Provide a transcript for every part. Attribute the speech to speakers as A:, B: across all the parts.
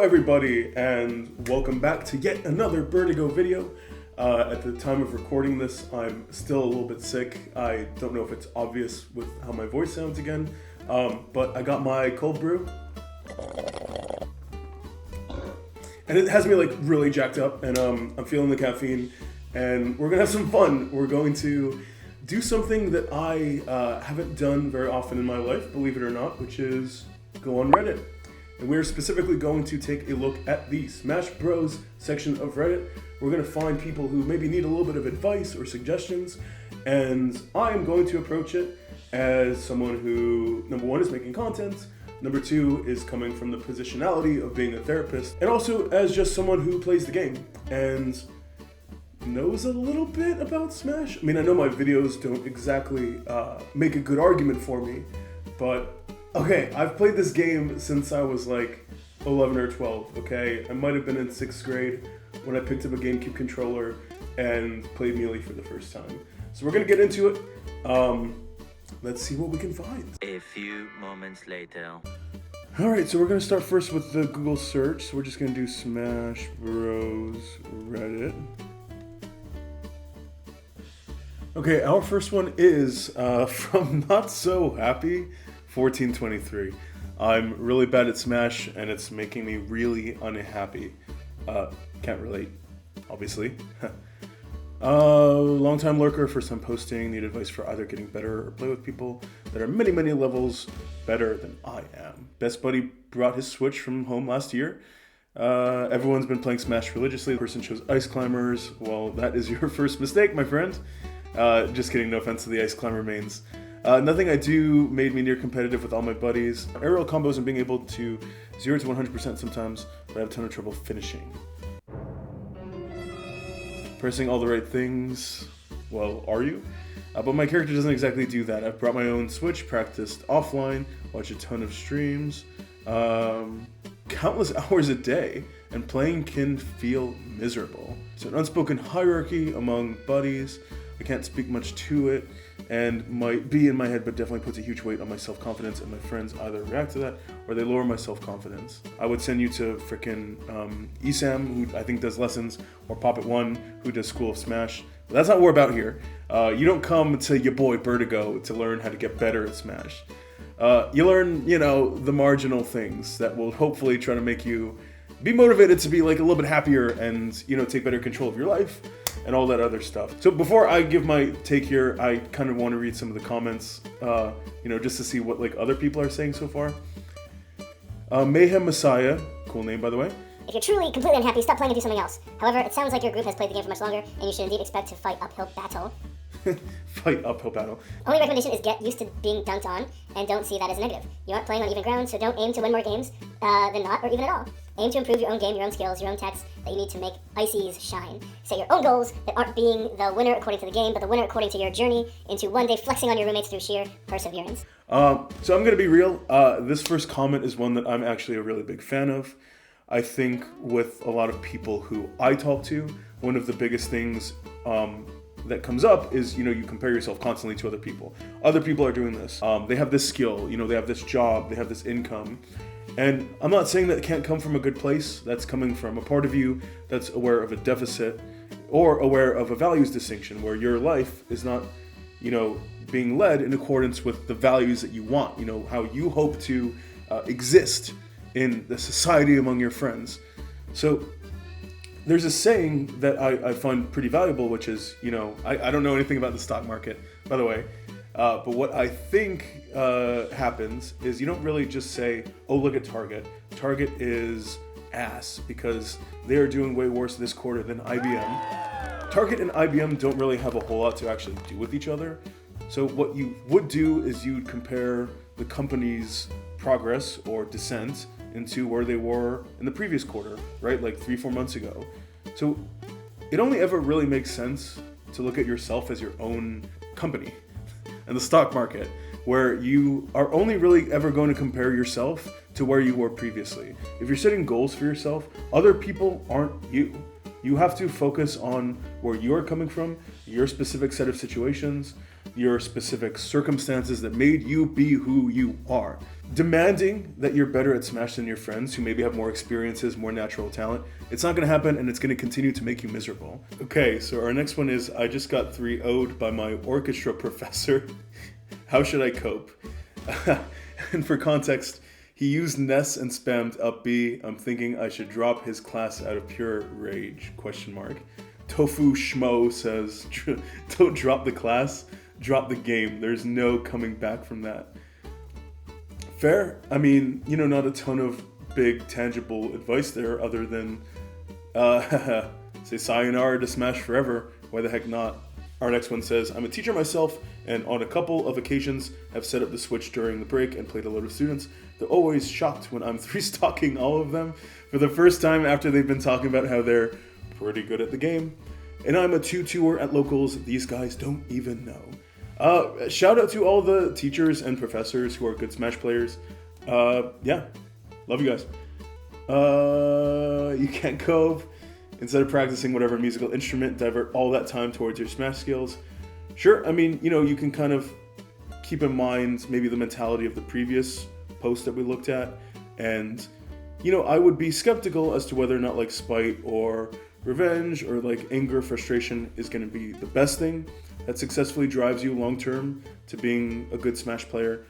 A: everybody, and welcome back to yet another Vertigo video. At the time of recording this, I'm still a little bit sick. I don't know if it's obvious with how my voice sounds again, but I got my cold brew, and it has me like really jacked up, and I'm feeling the caffeine, and we're gonna have some fun. We're going to do something that I haven't done very often in my life, believe it or not, which is go on Reddit. And we're specifically going to take a look at the Smash Bros section of Reddit. We're going to find people who maybe need a little bit of advice or suggestions, and I am going to approach it as someone who, number one, is making content, number two, is coming from the positionality of being a therapist, and also as just someone who plays the game and knows a little bit about Smash. I mean, I know my videos don't exactly make a good argument for me, but okay, I've played this game since I was like 11 or 12, okay? I might have been in 6th grade when I picked up a GameCube controller and played Melee for the first time. So we're gonna get into it. Let's see what we can find.
B: A few moments later.
A: All right, so we're gonna start first with the Google search. So we're just gonna do Smash Bros Reddit. Okay, our first one is from Not So Happy 1423. I'm really bad at Smash and it's making me really unhappy. Can't relate, obviously. Long time lurker, first time posting, need advice for either getting better or play with people that are many, many levels better than I am. Best buddy brought his Switch from home last year. Everyone's been playing Smash religiously. The person chose Ice Climbers. Well, that is your first mistake, my friend. Just kidding, no offense to the Ice Climber mains. Nothing I do made me near competitive with all my buddies. Aerial combos and being able to 0 to 100% sometimes, but I have a ton of trouble finishing. Pressing all the right things. Well, are you? But my character doesn't exactly do that. I've brought my own Switch, practiced offline, watched a ton of streams, countless hours a day, and playing can feel miserable. It's an unspoken hierarchy among buddies. I can't speak much to it, and might be in my head, but definitely puts a huge weight on my self-confidence, and my friends either react to that or they lower my self-confidence. I would send you to frickin' Esam, who I think does lessons, or Poppet1, who does School of Smash. But that's not what we're about here. You don't come to your boy Vertigo to learn how to get better at Smash. You learn, the marginal things that will hopefully try to make you be motivated to be like a little bit happier and, take better control of your life and all that other stuff. So before I give my take here, I kind of want to read some of the comments, just to see what like other people are saying so far. Mayhem Messiah, cool name by the way.
C: If you're truly completely unhappy, stop playing and do something else. However, it sounds like your group has played the game for much longer, and you should indeed expect to fight uphill battle.
A: Fight uphill battle.
C: Only recommendation is get used to being dunked on, and don't see that as a negative. You aren't playing on even ground, so don't aim to win more games than not, or even at all. Aim to improve your own game, your own skills, your own techs that you need to make Ices shine. Set your own goals that aren't being the winner according to the game, but the winner according to your journey into one day flexing on your roommates through sheer perseverance.
A: So I'm gonna be real. This first comment is one that I'm actually a really big fan of. I think with a lot of people who I talk to, one of the biggest things that comes up is, you compare yourself constantly to other people. Other people are doing this. They have this skill, they have this job, they have this income. And I'm not saying that it can't come from a good place. That's coming from a part of you that's aware of a deficit or aware of a values distinction where your life is not, being led in accordance with the values that you want, how you hope to exist in the society among your friends. So there's a saying that I find pretty valuable, which is, I don't know anything about the stock market, by the way, but what I think happens is you don't really just say, oh, look at Target. Target is ass because they are doing way worse this quarter than IBM. Target and IBM don't really have a whole lot to actually do with each other. So what you would do is you'd compare the company's progress or descent into where they were in the previous quarter, right? Like 3-4 months ago. So it only ever really makes sense to look at yourself as your own company and the stock market, where you are only really ever going to compare yourself to where you were previously. If you're setting goals for yourself, other people aren't you. You have to focus on where you're coming from, your specific set of situations, your specific circumstances that made you be who you are. demanding that you're better at Smash than your friends who maybe have more experiences, more natural talent, it's not going to happen, and it's going to continue to make you miserable. Okay, so our next one is, I just got 3-0'd by my orchestra professor. How should I cope? And for context, he used Ness and spammed up B. I'm thinking I should drop his class out of pure rage, ? Tofu Schmo says, don't drop the class, drop the game. There's no coming back from that. Fair. I mean, not a ton of big tangible advice there other than say sayonara to Smash forever. Why the heck not? Our next one says, I'm a teacher myself, and on a couple of occasions have set up the Switch during the break and played a load of students. They're always shocked when I'm 3-stocking all of them for the first time after they've been talking about how they're pretty good at the game. And I'm a 2-2er at locals. These guys don't even know. Shout out to all the teachers and professors who are good Smash players. Yeah, love you guys. You can't cope. Instead of practicing whatever musical instrument, divert all that time towards your Smash skills. Sure, I mean, you can kind of keep in mind maybe the mentality of the previous post that we looked at. And, I would be skeptical as to whether or not like spite or revenge or like anger, frustration is going to be the best thing that successfully drives you long term to being a good Smash player.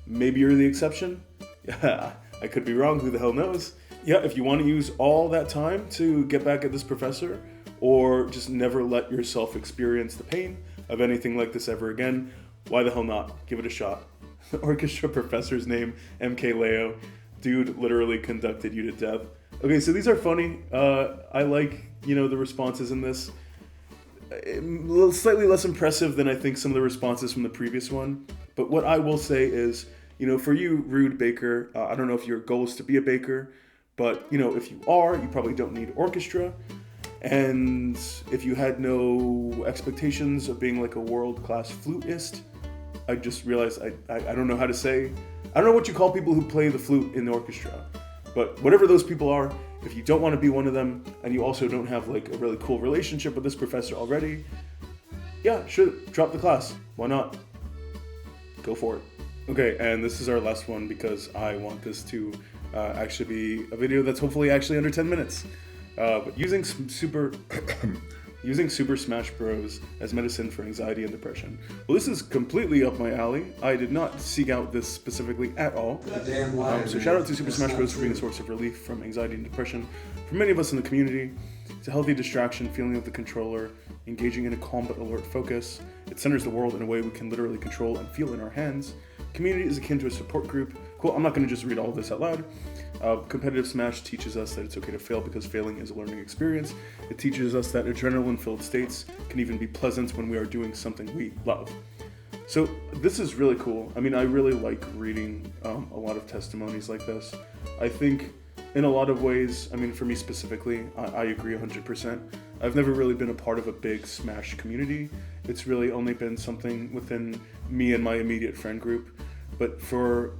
A: Maybe you're the exception. Yeah, I could be wrong. Who the hell knows? Yeah, if you want to use all that time to get back at this professor, or just never let yourself experience the pain of anything like this ever again, why the hell not? Give it a shot. The orchestra professor's name, MK Leo. Dude literally conducted you to death. Okay, so these are funny. I like, the responses in this. Slightly less impressive than I think some of the responses from the previous one. But what I will say is, for you, Rude Baker, I don't know if your goal is to be a baker, but, if you are, you probably don't need orchestra. And if you had no expectations of being like a world-class flutist, I just realized I don't know how to say. I don't know what you call people who play the flute in the orchestra. But whatever those people are, if you don't want to be one of them, and you also don't have like a really cool relationship with this professor already, yeah, sure, drop the class. Why not? Go for it. Okay, and this is our last one because I want this to actually be a video that's hopefully actually under 10 minutes. But using Super Smash Bros. As medicine for anxiety and depression. Well, this is completely up my alley. I did not seek out this specifically at all. So shout out to Super Smash Bros. For being a source of relief from anxiety and depression for many of us in the community. It's a healthy distraction, feeling of the controller, engaging in a calm but alert focus. It centers the world in a way we can literally control and feel in our hands. Community is akin to a support group. Cool, I'm not going to just read all of this out loud. Competitive Smash teaches us that it's okay to fail because failing is a learning experience. It teaches us that adrenaline-filled states can even be pleasant when we are doing something we love. So this is really cool. I mean, I really like reading a lot of testimonies like this. I think in a lot of ways, I mean, for me specifically, I agree 100%. I've never really been a part of a big Smash community. It's really only been something within me and my immediate friend group. But for,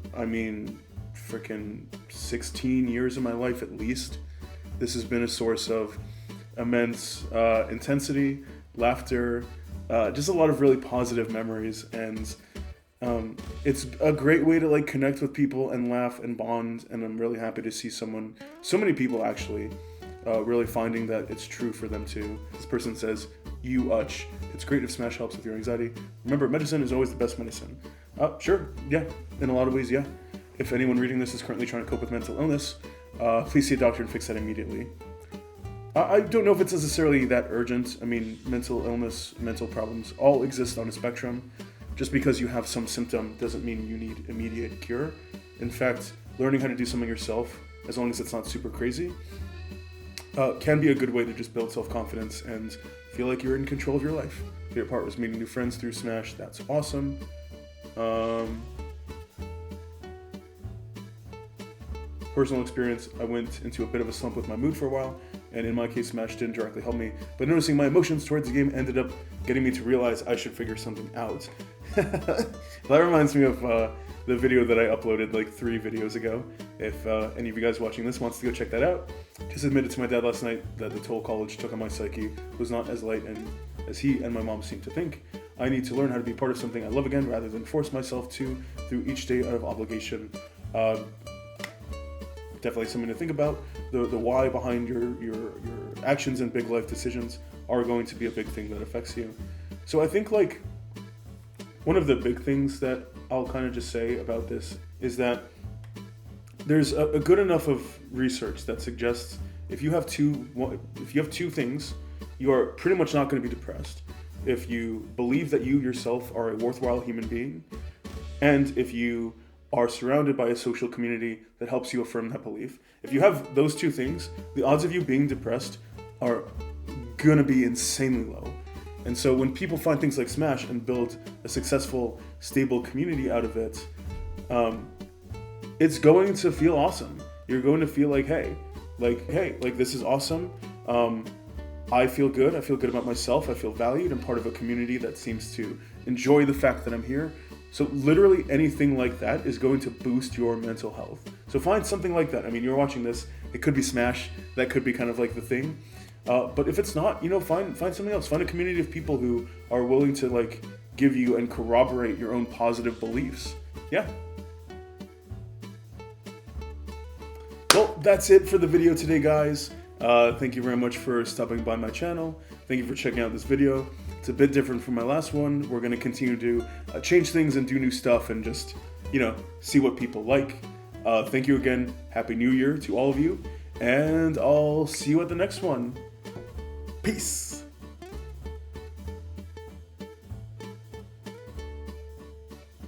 A: freaking 16 years of my life at least, this has been a source of immense intensity, laughter, just a lot of really positive memories, and it's a great way to like connect with people and laugh and bond, and I'm really happy to see so many people actually really finding that it's true for them too. This person says, "You Utch, it's great if Smash helps with your anxiety. Remember, medicine is always the best medicine." Sure, yeah, in a lot of ways, yeah. If anyone reading this is currently trying to cope with mental illness, please see a doctor and fix that immediately. I don't know if it's necessarily that urgent. I mean, mental illness, mental problems all exist on a spectrum. Just because you have some symptom doesn't mean you need immediate cure. In fact, learning how to do something yourself, as long as it's not super crazy, can be a good way to just build self-confidence and feel like you're in control of your life. Favorite part was meeting new friends through Smash. That's awesome. Personal experience, I went into a bit of a slump with my mood for a while, and in my case, Smash didn't directly help me, but noticing my emotions towards the game ended up getting me to realize I should figure something out. That reminds me of the video that I uploaded like 3 videos ago. If any of you guys watching this wants to go check that out, just admitted to my dad last night that the toll college took on my psyche was not as light as he and my mom seemed to think. I need to learn how to be part of something I love again rather than force myself to through each day out of obligation. Definitely something to think about. The why behind your actions and big life decisions are going to be a big thing that affects you. So I think like one of the big things that I'll kind of just say about this is that there's a good enough of research that suggests if you have two things, you are pretty much not going to be depressed. If you believe that you yourself are a worthwhile human being, and if you are surrounded by a social community that helps you affirm that belief. If you have those two things, the odds of you being depressed are gonna be insanely low. And so when people find things like Smash and build a successful, stable community out of it, it's going to feel awesome. You're going to feel like, hey, this is awesome. I feel good. I feel good about myself. I feel valued. I'm part of a community that seems to enjoy the fact that I'm here. So literally anything like that is going to boost your mental health. So find something like that. I mean, you're watching this. It could be Smash. That could be kind of like the thing. But if it's not, find something else. Find a community of people who are willing to like give you and corroborate your own positive beliefs. Yeah. Well, that's it for the video today, guys. Thank you very much for stopping by my channel. Thank you for checking out this video. It's a bit different from my last one. We're going to continue to change things and do new stuff and just, see what people like. Thank you again. Happy New Year to all of you. And I'll see you at the next one. Peace.